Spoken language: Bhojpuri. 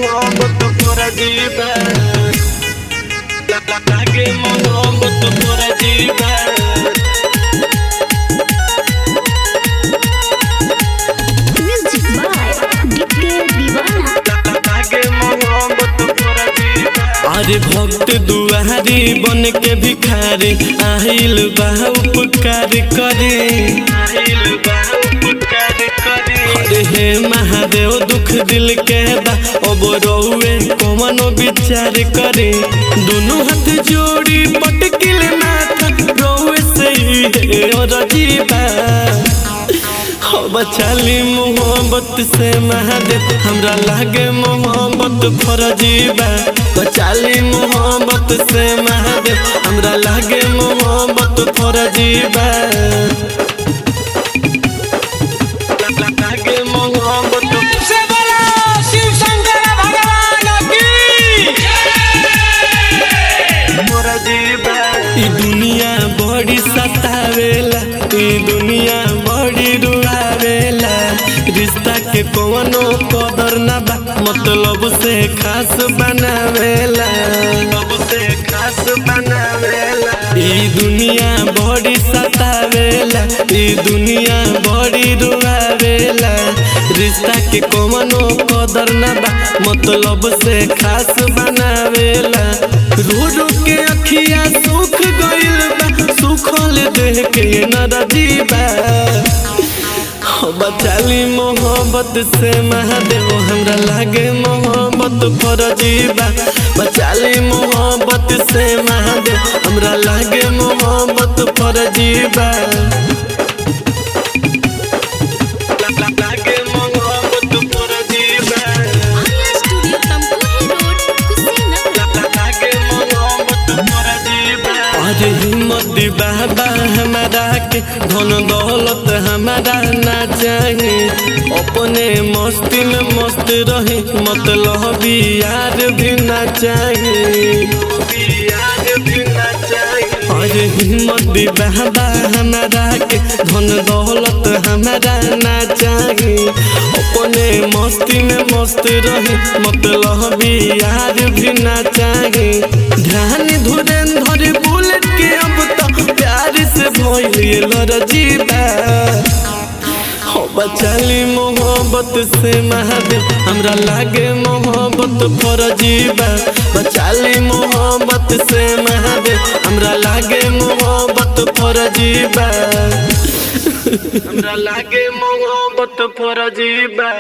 मोहब्बत पूरा जीवा लागे मोहब्बत पूरा जीवा म्यूजिक बाय डीके दीवाना। लागे मोहब्बत पूरा जीवा। अरे भक्त दुआरी बन के भिखारी आहिल बा उपकार करे अरे हे महादेव दुख दिल के बा अब रोवे कौन विचार करे दोनों हाथ जोड़ी पटकिल माथा रोवे से ही रजीबा बचाली मोहब्बत से महादेव हमरा लागे मोहब्बत फरजीबा बचाली मोहब्बत से महादेव हमरा लागे मोहब्बत फरजीबा लागे मोहब्बत से बोलो शिव शंकर भगवान की फरजीबा। ई दुनिया बड़ी सतावेला ई दुनिया बड़ी रुआवेला रिश्ता के कौनो कदर ना बा मतलब से खास बनावेला ई दुनिया बड़ी सतावेला ई दुनिया बड़ी रुआवेला रिश्ता के कौनो कदर ना बा मतलब से खास बनावेला रो रो के अखिया सुख गइल बा सुखल देह के नरजीबा बचाली मोहब्बत से महादेव हमरा लागे मोहब्बत फरजीबा बचाली मोहब्बत से महादेव हमरा लागे मोहब्बत फरजीबा लागे मोहब्बत फरजीबा आर्या स्टूडियो तमकुही रोड कुशीनगर। लागे मोहब्बत फरजीबा। अरे हिम्मत बाबा हमारा के धन दौलत हमारा ना चाहे अपने मस्ती में मस्त रहे मतलब यार भी ना चाहे अरे हिम्मत बाबा हमारा के धन दौलत हमारा ना चाहे अपने मस्ती में मस्त रहे मतलब यार भी ना चाहे ध्यान धुरंधर बुलेट के अब तो प्यार से भइल रजीबा बचाली मोहब्बत से महादेव हमरा लागे मोहब्बत फरजीबा बचाली मोहब्बत से महादेव हमरा लागे मोहब्बत फरजीबा हमरा लागे मोहब्बत फरजीबा।